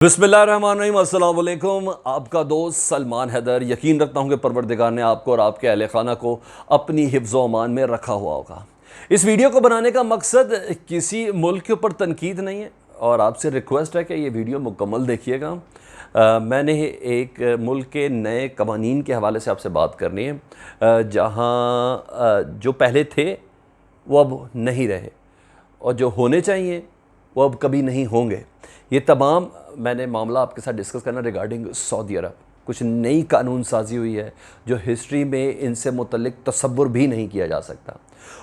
बिस्मिल्लाहिर्रहमानिर्रहीम, अस्सलाम वालेकुम। आपका दोस्त सलमान हैदर। यकीन रखता हूँ कि परवरदिगार ने आपको और आपके अहले खाना को अपनी हिफ्ज़ व अमान में रखा हुआ होगा। इस वीडियो को बनाने का मकसद किसी मुल्क के ऊपर तनकीद नहीं है और आपसे रिक्वेस्ट है कि ये वीडियो मुकम्मल देखिएगा। मैंने एक मुल्क के नए कवानीन के हवाले से आपसे बात करनी है, जहाँ जो पहले थे वो अब नहीं रहे और जो होने चाहिए वो अब कभी नहीं होंगे। ये तमाम मैंने मामला आपके साथ डिस्कस करना रिगार्डिंग सऊदी अरब। कुछ नई कानून साजी हुई है जो हिस्ट्री में इनसे मुतल्लिक तसव्वुर भी नहीं किया जा सकता।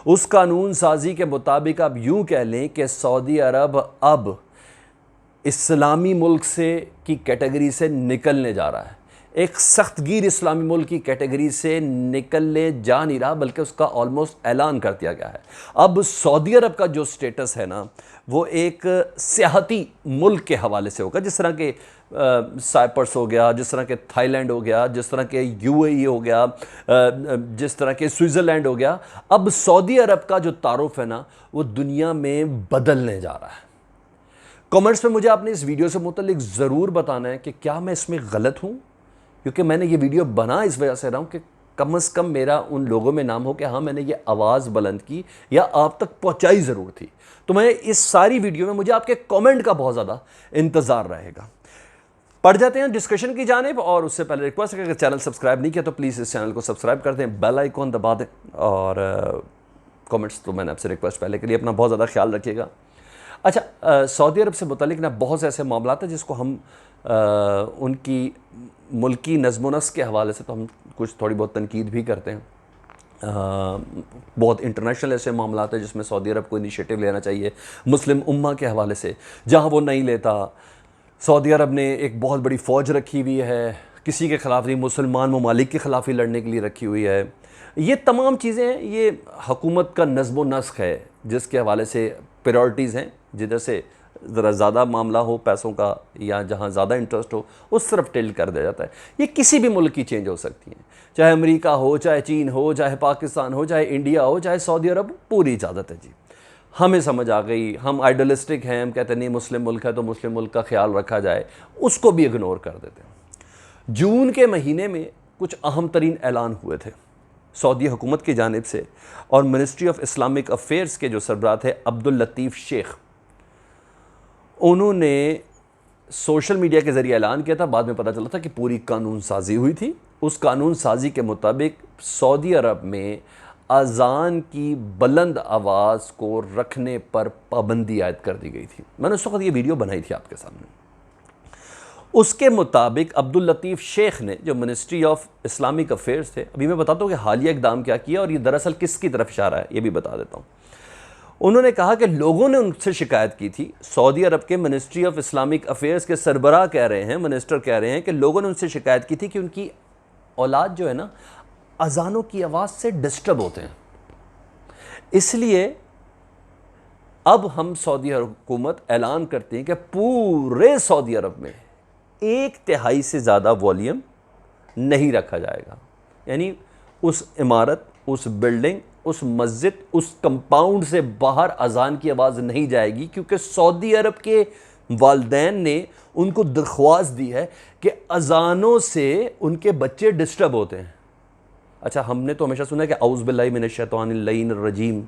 उस कानून साजी के मुताबिक आप यूँ कह लें कि सऊदी अरब अब इस्लामी मुल्क से की कैटेगरी से निकलने जा रहा है। एक सख्तगीर इस्लामी मुल्क की कैटेगरी से निकलने जा नहीं रहा, बल्कि उसका ऑलमोस्ट ऐलान कर दिया गया है। अब सऊदी अरब का जो स्टेटस है ना, वो एक सियाहती मुल्क के हवाले से होगा। जिस तरह के साइप्रस हो गया, जिस तरह के थाईलैंड हो गया, जिस तरह के यूएई हो गया, जिस तरह के स्विट्ज़रलैंड हो गया, अब सऊदी अरब का जो तारुफ है ना, वो दुनिया में बदलने जा रहा है। कमेंट्स में मुझे आपने इस वीडियो से मुतल्लिक ज़रूर बताना है कि क्या मैं इसमें गलत हूँ, क्योंकि मैंने ये वीडियो बना इस वजह से रहा हूँ कि कम से कम मेरा उन लोगों में नाम हो कि हाँ, मैंने ये आवाज़ बुलंद की या आप तक पहुँचाई ज़रूर थी। तो मैं इस सारी वीडियो में मुझे आपके कमेंट का बहुत ज़्यादा इंतज़ार रहेगा। पढ़ जाते हैं डिस्कशन की जानिब, और उससे पहले रिक्वेस्ट है कि अगर चैनल सब्सक्राइब नहीं किया तो प्लीज़ इस चैनल को सब्सक्राइब कर दें, बेल आइकॉन दबा दें, और कमेंट्स तो मैंने आपसे रिक्वेस्ट पहले के लिए अपना बहुत ज़्यादा ख्याल रखिएगा। अच्छा, सऊदी अरब से मुतल्लिक ना बहुत से ऐसे मामला हैं जिसको हम उनकी मुल्की नज़्म नस्क़ के हवाले से तो हम कुछ थोड़ी बहुत तनकीद भी करते हैं। बहुत इंटरनेशनल ऐसे मामला हैं जिसमें सऊदी अरब को इनिशिएटिव लेना चाहिए मुस्लिम उम्मा के हवाले से, जहाँ वो नहीं लेता। सऊदी अरब ने एक बहुत बड़ी फ़ौज रखी हुई है, किसी के ख़िलाफ़ नहीं, मुसलमान ममालिक के ख़िलाफ़ ही लड़ने के लिए रखी हुई है। ये तमाम चीज़ें हैं, ये हुकूमत का नज़्म नस्क़ है जिसके हवाले से प्रायोरिटीज़ हैं। जिधर से ज़रा ज़्यादा मामला हो पैसों का या जहाँ ज़्यादा इंटरेस्ट हो, उस तरफ टिल्ट कर दिया जाता है। ये किसी भी मुल्क की चेंज हो सकती हैं, चाहे अमेरिका हो, चाहे चीन हो, चाहे पाकिस्तान हो, चाहे इंडिया हो, चाहे सऊदी अरब, पूरी इजाज़त है जी। हमें समझ आ गई, हम आइडलिस्टिक हैं, हम कहते नहीं मुस्लिम मुल्क है तो मुस्लिम मुल्क का ख्याल रखा जाए, उसको भी इग्नोर कर देते हैं। जून के महीने में कुछ अहम तरीन ऐलान हुए थे सऊदी हुकूमत की जानिब से, और मिनिस्ट्री ऑफ इस्लामिक अफेयर्स के जो सरबराह थे अब्दुल लतीफ़ शेख, उन्होंने सोशल मीडिया के ज़रिए ऐलान किया था। बाद में पता चला था कि पूरी कानून साजी हुई थी। उस कानून साजी के मुताबिक सऊदी अरब में अज़ान की बुलंद आवाज़ को रखने पर पाबंदी आयद कर दी गई थी। मैंने उस वक्त ये वीडियो बनाई थी आपके सामने। उसके मुताबिक अब्दुल लतीफ़ शेख ने, जो मिनिस्ट्री ऑफ इस्लामिक अफेयर्स थे, अभी मैं बताता हूँ कि हालिया इक़दाम क्या किया और ये दरअसल किसकी तरफ इशारा है, ये भी बता देता हूँ। उन्होंने कहा कि लोगों ने उनसे शिकायत की थी। सऊदी अरब के मिनिस्ट्री ऑफ इस्लामिक अफेयर्स के सरबराह कह रहे हैं, मिनिस्टर कह रहे हैं कि लोगों ने उनसे शिकायत की थी कि उनकी औलाद जो है ना, अजानों की आवाज़ से डिस्टर्ब होते हैं। इसलिए अब हम सऊदी हुकूमत ऐलान करते हैं कि पूरे सऊदी अरब में 1/3 से ज़्यादा वॉल्यूम नहीं रखा जाएगा। यानी उस इमारत, उस बिल्डिंग, उस मस्जिद, उस कंपाउंड से बाहर अजान की आवाज़ नहीं जाएगी, क्योंकि सऊदी अरब के वालिदैन ने उनको दरख्वास्त दी है कि अजानों से उनके बच्चे डिस्टर्ब होते हैं। अच्छा, हमने तो हमेशा सुना है कि औज़ु बिल्लाहि मिनश शैतानिर लईनिर रजीम,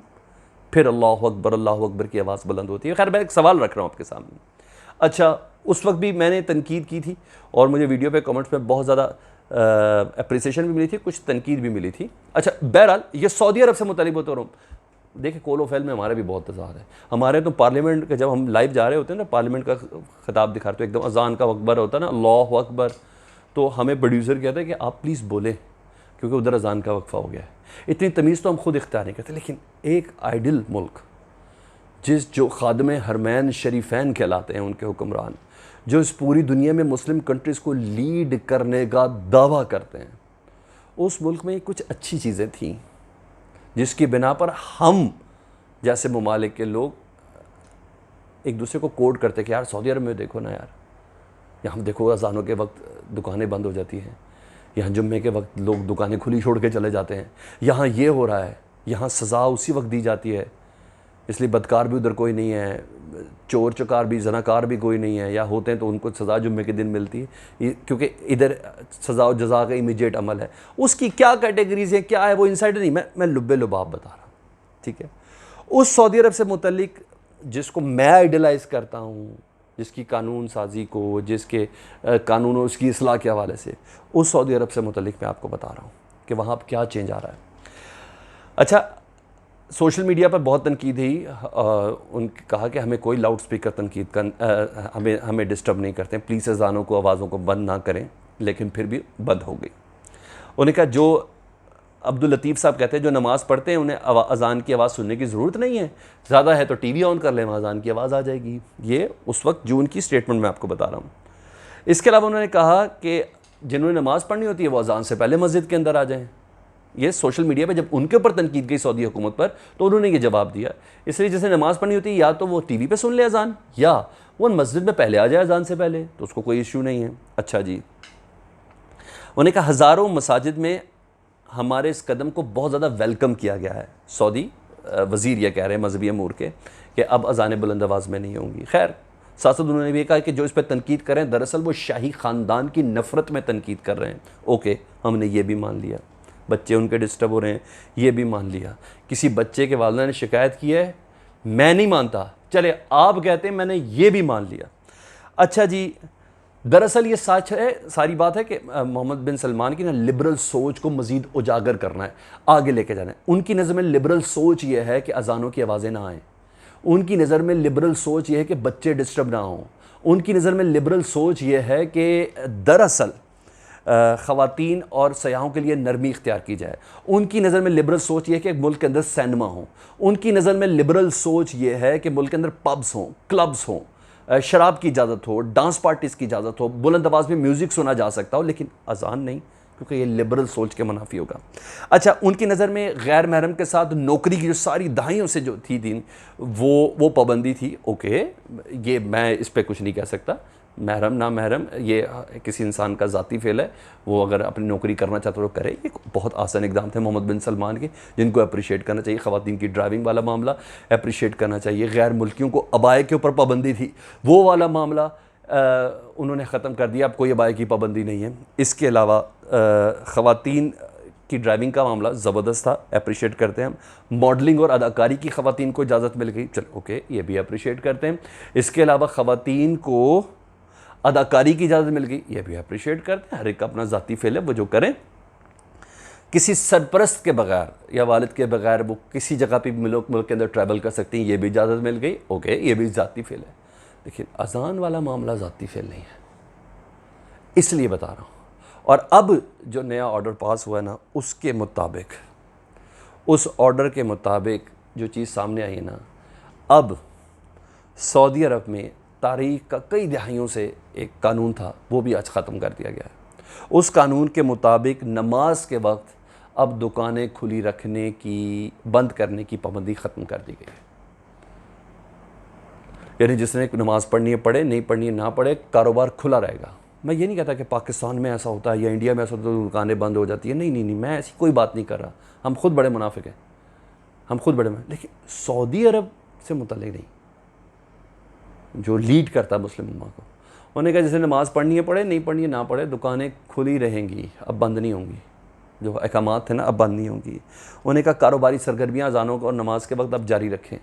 फिर अल्लाहु अकबर की आवाज़ बुलंद होती है। खैर, मैं एक सवाल रख रहा हूँ आपके सामने। अच्छा, उस वक्त भी मैंने तनकीद की थी और मुझे वीडियो पे कमेंट्स में बहुत ज़्यादा अप्रिसिएशन भी मिली थी, कुछ तनकीद भी मिली थी। अच्छा, बहरहाल ये सऊदी अरब से मुतालिब होता रहा हूँ। देखिए, कोलो फैल में हमारे भी बहुत तज़ाद है। हमारे तो पार्लियामेंट के, जब हम लाइव जा रहे होते हैं ना, पार्लियामेंट का खिताब दिखा रहे, तो एकदम अजान का अकबर होता है ना, अल्लाहु अकबर, तो हमें प्रोड्यूसर कहता है कि आप प्लीज़ बोलें क्योंकि उधर अजान का वक्फ़ा हो गया है। इतनी तमीज़ तो हम खुद इख्तियार नहीं करते, लेकिन एक आइडियल मुल्क जो खादम हरमैन शरीफैन कहलाते हैं, उनके हुक्मरान, जो इस पूरी दुनिया में मुस्लिम कंट्रीज़ को लीड करने का दावा करते हैं, उस मुल्क में कुछ अच्छी चीज़ें थीं जिसकी बिना पर हम जैसे ममालिक के लोग एक दूसरे को कोड करते कि यार सऊदी अरब में देखो ना यार, यहाँ देखो अज़ानों के वक्त दुकानें बंद हो जाती हैं, यहाँ जुम्मे के वक्त लोग दुकानें खुली छोड़ के चले जाते हैं, यहाँ ये हो रहा है, यहाँ सज़ा उसी वक्त दी जाती है, इसलिए बदकार भी उधर कोई नहीं है, चोर चकार भी, जनाकार भी कोई नहीं है, या होते हैं तो उनको सज़ा जुम्मे के दिन मिलती है, क्योंकि इधर सज़ा और जज़ा का इमीडिएट अमल है। उसकी क्या कैटेगरीज है, क्या है, वो इनसाइडर नहीं, मैं लुब्बे लुबाब बता रहा हूँ, ठीक है। उस सऊदी अरब से मुतल्लिक जिसको मैं आइडलाइज़ करता हूँ, जिसकी कानून साजी को, जिसके कानून और उसकी इस्लाह के हवाले से, उस सऊदी अरब से मुतल्लिक मैं आपको बता रहा हूँ कि वहाँ अब क्या चेंज आ रहा है। अच्छा, सोशल मीडिया पर बहुत तनकीद हुई, उनने कहा कि हमें कोई लाउड स्पीकर तनकीद कर हमें डिस्टर्ब नहीं करते, प्लीज़ अजानों को, आवाज़ों को बंद ना करें, लेकिन फिर भी बंद हो गई। उन्होंने कहा जो अब्दुल लतीफ़ साहब कहते हैं जो नमाज़ पढ़ते हैं उन्हें अज़ान की आवाज़ सुनने की ज़रूरत नहीं है, ज़्यादा है तो टीवी ऑन कर लें, अज़ान की आवाज़ आ जाएगी। ये उस वक्त जून की स्टेटमेंट मैं आपको बता रहा हूँ। इसके अलावा उन्होंने कहा कि जिन्होंने नमाज़ पढ़नी होती है वो अज़ान से पहले मस्जिद के अंदर आ जाएँ। ये सोशल मीडिया पे जब उनके ऊपर तनकीद गई सऊदी हुकूमत पर, तो उन्होंने ये जवाब दिया, इसलिए जिसे नमाज़ पढ़नी होती है या तो वो टीवी पे सुन ले अज़ान, या वो मस्जिद में पहले आ जाए अज़ान से पहले, तो उसको कोई इशू नहीं है। अच्छा जी, उन्होंने कहा हज़ारों मसाजिद में हमारे इस कदम को बहुत ज़्यादा वेलकम किया गया है। सऊदी वज़ीर ये कह रहे हैं मजहबी अमूर के कि अब अज़ान बुलंद आवाज़ में नहीं होंगी। खैर, साथ साथ उन्होंने भी कहा कि जो इस पर तनकीद करें दरअसल वो शाही ख़ानदान की नफ़रत में तनकीद कर रहे हैं। ओके, हमने ये भी मान लिया, बच्चे उनके डिस्टर्ब हो रहे हैं, ये भी मान लिया। किसी बच्चे के वालिदैन ने शिकायत की है, मैं नहीं मानता, चले आप कहते हैं, मैंने ये भी मान लिया। अच्छा जी, दरअसल ये सच है, सारी बात है कि मोहम्मद बिन सलमान की ना लिबरल सोच को मज़ीद उजागर करना है, आगे लेके जाना है। उनकी नज़र में लिबरल सोच ये है कि अज़ानों की आवाज़ें ना आएँ। उनकी नज़र में लिबरल सोच ये है कि बच्चे डिस्टर्ब ना हों। उनकी नज़र में लिबरल सोच ये है कि दरअसल ख़वातीन और सयाहों के लिए नरमी इख्तियार की जाए। उनकी नज़र में लिबरल सोच ये है कि मुल्क के अंदर सिनेमा हो। उनकी नज़र में लिबरल सोच ये है कि मुल्क के अंदर पब्स हों, क्लब्स हों, शराब की इजाज़त हो, डांस पार्टीज़ की इजाज़त हो, बुलंद आवाज़ में म्यूज़िक सुना जा सकता हो, लेकिन अज़ान नहीं, क्योंकि ये लिबरल सोच के मुनाफी होगा। अच्छा, उनकी नज़र में गैर महरम के साथ नौकरी की जो सारी दहाइयों से जो थी दिन वो पाबंदी थी। ओके, ये मैं इस पर कुछ नहीं कह सकता, महरम ना महरम ये किसी इंसान का ज़ाती फ़ेल है, वो अगर अपनी नौकरी करना चाहता तो करे। ये बहुत आसान इक़दाम थे मोहम्मद बिन सलमान के, जिनको अप्रिशिएट करना चाहिए। ख़वातीन की ड्राइविंग वाला मामला अप्रिशिएट करना चाहिए। गैर मुल्कियों को अबाए के ऊपर पाबंदी थी, वो वाला मामला उन्होंने ख़त्म कर दिया, अब कोई अबाए की पाबंदी नहीं है। इसके अलावा ख़वातीन की ड्राइविंग का मामला ज़बरदस्त था, अप्रिशिएट करते हैं हम। मॉडलिंग और अदाकारी की ख़वातीन को इजाज़त मिल गई, चलो ओके, ये भी अप्रिशिएट करते हैं। इसके अलावा ख़वातीन को अदाकारी की इजाज़त मिल गई, ये भी अप्रिशिएट करते हैं। हर एक का अपना ज़ाती फेल है, वो जो करें। किसी सरपरस्त के बगैर या वालिद के बगैर वो किसी जगह पे मुल्क के अंदर ट्रैवल कर सकती हैं, ये भी इजाज़त मिल गई। ओके, ये भी ज़ाती फेल है। लेकिन अज़ान वाला मामला ज़ाती फेल नहीं है, इसलिए बता रहा हूँ। और अब जो नया ऑर्डर पास हुआ है ना, उसके मुताबिक, उस ऑर्डर के मुताबिक जो चीज़ सामने आई है ना, अब सऊदी अरब में तारीख़ का कई दहाइयों से एक कानून था, वो भी आज ख़त्म कर दिया गया है। उस कानून के मुताबिक नमाज के वक्त अब दुकानें खुली रखने की, बंद करने की पाबंदी ख़त्म कर दी गई है। यानी जिसने नमाज़ पढ़नी है पढ़े, नहीं पढ़नी है ना पढ़े, कारोबार खुला रहेगा। मैं ये नहीं कहता कि पाकिस्तान में ऐसा होता है या इंडिया में ऐसा होता है तो दुकानें बंद हो जाती है, नहीं नहीं नहीं, मैं ऐसी कोई बात नहीं कर रहा। हम खुद बड़े मुनाफिक हैं, हम खुद बड़े, लेकिन सऊदी अरब से मुतल्लिक़ नहीं, जो लीड करता है मुस्लिम उम्मा को। उन्होंने कहा जैसे नमाज़ पढ़नी है पढ़े, नहीं पढ़नी है ना पढ़े, दुकानें खुली रहेंगी, अब बंद नहीं होंगी। जो अहकामात थे ना, अब बंद नहीं होंगी। उन्होंने कहा कारोबारी सरगर्मियाँ अज़ानों को और नमाज के वक्त अब जारी रखें।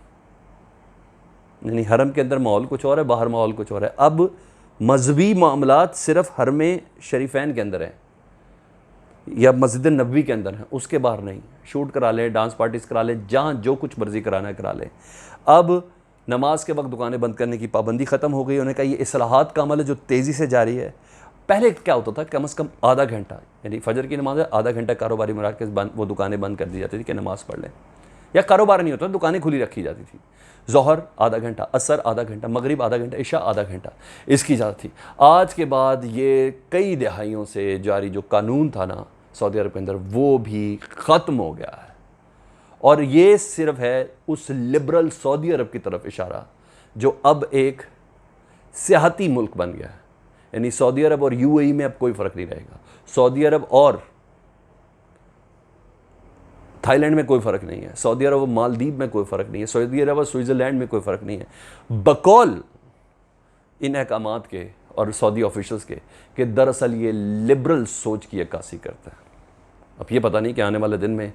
यानी हरम के अंदर माहौल कुछ और है, बाहर माहौल कुछ और है। अब मजहबी मामलात सिर्फ हरम शरीफैन के अंदर हैं या मस्जिद नबवी के अंदर हैं, उसके बाहर नहीं। शूट करा लें, डांस पार्टीज़ करा लें, जहाँ जो कुछ मर्ज़ी कराना है करा लें। अब नमाज के वक्त दुकानें बंद करने की पाबंदी ख़त्म हो गई। उन्होंने कहा ये इस्लाहात का अमल है जो तेज़ी से जारी है। पहले क्या होता था, कम से कम आधा घंटा, यानी फजर की नमाज है, आधा घंटा कारोबारी मराकज़ बंद, वो दुकानें बंद कर दी जाती थी कि नमाज़ पढ़ लें, या कारोबार नहीं होता, दुकानें खुली रखी जाती थी। ज़ोहर आधा घंटा, असर आधा घंटा, मगरिब आधा घंटा, इशा आधा घंटा, इसकी इजाज़त थी। आज के बाद ये कई दहाइयों से जारी जो कानून था ना सऊदी अरब के अंदर, वो भी ख़त्म हो गया है। और ये सिर्फ है उस लिबरल सऊदी अरब की तरफ इशारा जो अब एक सियाहती मुल्क बन गया है। यानी सऊदी अरब और यूएई में अब कोई फ़र्क नहीं रहेगा। सऊदी अरब और थाईलैंड में कोई फ़र्क नहीं है, सऊदी अरब और मालदीव में कोई फ़र्क नहीं है, सऊदी अरब और स्विट्ज़रलैंड में कोई फ़र्क नहीं है, बकौल इन अहकामात के और सऊदी ऑफिशल्स के कि दरअसल ये लिबरल सोच की अक्कासी करता है। अब ये पता नहीं कि आने वाले दिन में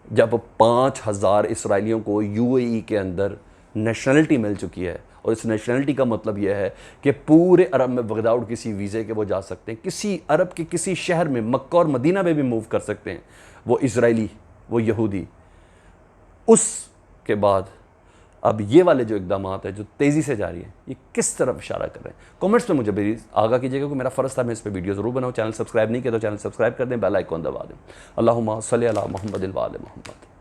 जब 5,000 इसराइलियों को यूएई के अंदर नेशनलिटी मिल चुकी है, और इस नेशनलिटी का मतलब यह है कि पूरे अरब में विदाउट किसी वीज़े के वो जा सकते हैं, किसी अरब के किसी शहर में, मक्का और मदीना में भी मूव कर सकते हैं, वो इजरायली, वो यहूदी। उसके बाद अब ये वाले जो इकदाम है जो तेज़ी से जारी है, ये किस तरफ इशारा कर रहे हैं? कमेंट्स में मुझे भी आगाह कीजिएगा, कि मेरा फ़र्ज़ था मैं इस पर वीडियो ज़रूर बनाऊँ। चैनल सब्सक्राइब नहीं किया तो चैनल सब्सक्राइब कर दें, बेल आइकॉन दबा दें। अल्लाहुम्मा सल्ली अला मुहम्मद व आले मुहम्मद।